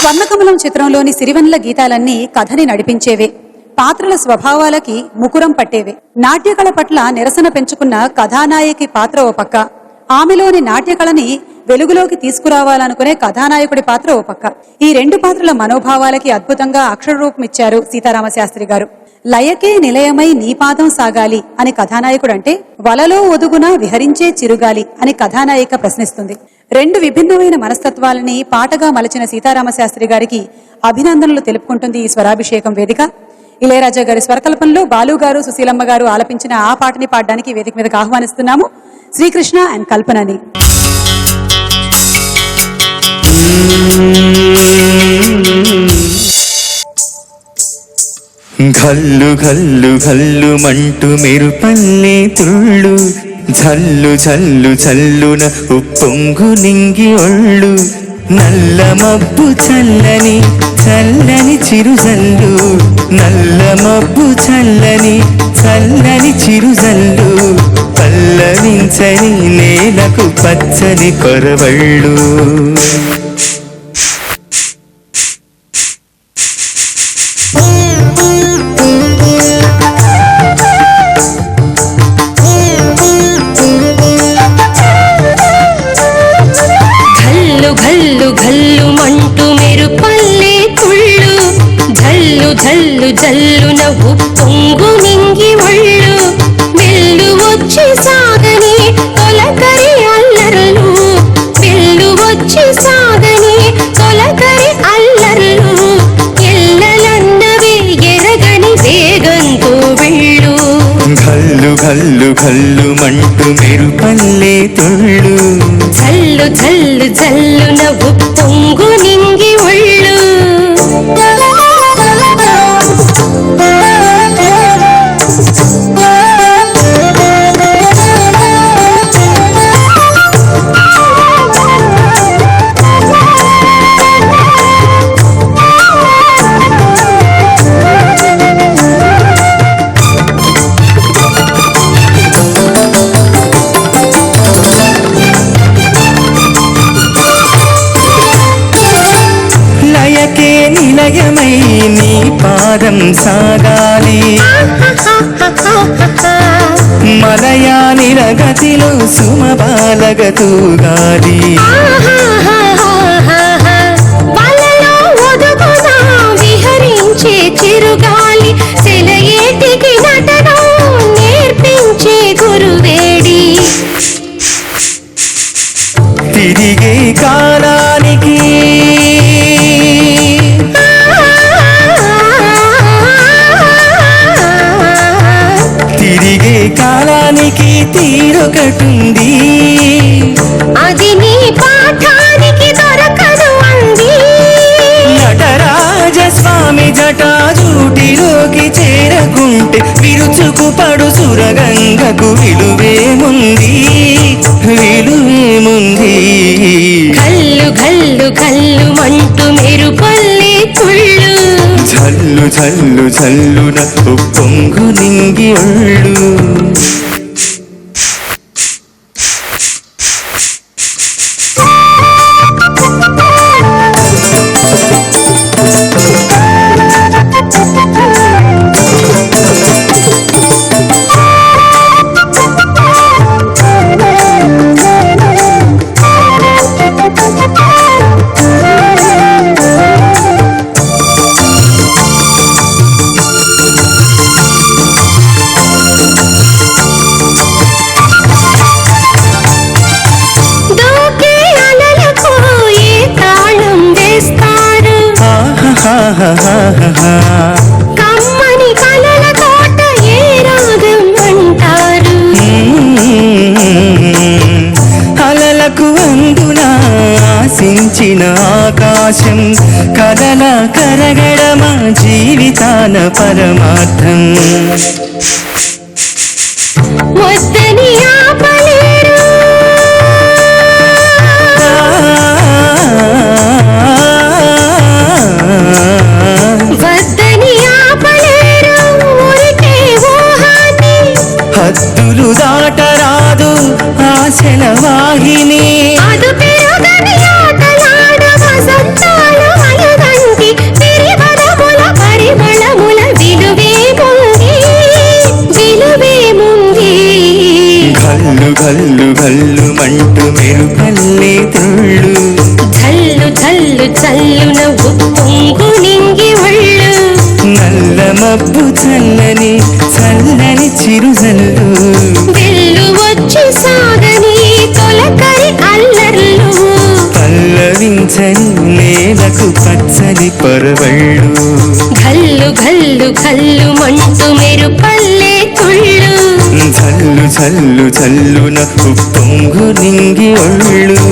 స్వర్ణకమలం చిత్రంలోని సిరివెన్నెల గీతాలన్నీ కథని నడిపించేవే, పాత్రల స్వభావాలకి ముకురం పట్టేవే. నాట్యకళ పట్ల నిరసన పెంచుకున్న కథానాయకి పాత్ర ఓ పక్క, ఆమెలోని నాట్యకళని వెలుగులోకి తీసుకురావాలనుకునే కథానాయకుడి పాత్ర ఓ పక్క. ఈ రెండు పాత్రల మనోభావాలకి అద్భుతంగా అక్షర రూపమిచ్చారు సీతారామశాస్త్రి గారు. లయకే నిలయమై నీపాదం సాగాలి అని కథానాయకుడంటే, వలలో ఒదుగున విహరించే చిరుగాలి అని కథానాయిక ప్రశ్నిస్తుంది. రెండు విభిన్నమైన మనస్తత్వాలని పాటగా మలచిన సీతారామశాస్త్రి గారికి అభినందనలు తెలుపుకుంటుంది ఈ స్వరాభిషేకం వేదిక. ఇళయరాజా గారి స్వరకల్పంలో బాలు గారు, సుశీలమ్మ గారు ఆలపించిన ఆ పాటని పాడడానికి వేదిక మీదకి ఆహ్వానిస్తున్నాము శ్రీకృష్ణ అండ్ కల్పనని. ఘల్లు ఘల్లు ఘల్లు మంటూ మెరుపల్లే తుళ్ళు, జల్లు జల్లు జల్లున ఉప్పొంగు నింగి ఒళ్ళు, నల్ల మబ్బు చల్లని చల్లని చిరుజల్లు, నల్ల మబ్బు చల్లని చల్లని చిరుజల్లు, పల్లవించని నేలకు పచ్చని కొరవళ్ళు. జల్లు జల్లున ఉప్పొంగు నింగి ఒళ్ళు, వెళ్ళు వచ్చి సాగని తొలకరి అల్లర్లు, వెళ్ళు వచ్చి సాగని తొలకరి అల్లర్లు, ఎల్లలన్నవే ఎరగని వేగంతో వెళ్ళు. ఘల్లు ఘల్లు ఘల్లు మంటూ మెరుపల్లే తుళ్ళు, జల్లు జల్లు జల్లున ఉప్పొంగు నింగి ఒళ్ళు. నిలయమై నీ పాదం సాగాలి, మలయానిల గతిలో సుమబాలగతూగాలి, విహరించే చిరుగాలి, సెలయేటికి నటనం నేర్పించే గురువేడి, తిరిగే కాలానికి కాలానికి తీరొకటుంది, అది నీ పాఠానికి దొరకదు అంది. నటరాజస్వామి జటాజూటిలోకి చేరకుంటే విరుచుకు పడు సురగంగకు విలువేముంది, విలువేముంది. కల్లు కల్లు కల్లు మంటూ మెరుపల్లే తుళ్ళు, జల్లు జల్లు జల్లున ఉప్పొంగు నింగి ఒళ్ళు. కమ్మని కలల తోట ఏ రాగం అంటారు, అలలకు అందున ఆశించిన ఆకాశం కలల కరగడమా జీవితాన పరమార్థం. వద్దని ఆపలేరు, వద్దని ఆపలేరు ఊరికే ఊహాన్ని, హద్దులు దాటరాదు ఆశల వాహిని, అదు పెరుగని ఆటలాడ వసంతాల మల్లె తుళ్ళు జల్లు జల్లు జల్లున ఉప్పొంగు నింగి ఒళ్ళు నల్ల మబ్బు చల్లని చల్లని చిరుజల్లు వెళ్ళు వచ్చి సాగని తొలకరి అల్లర్లు పల్లవించని నేలకు పచ్చని పరవళ్ళు గల్లు గల్లు గల్లు మంటూ మెరుపల్లే తుళ్ళు జల్లు జల్లు జల్లున ఉప్పొంగు నింగి ఒళ్ళు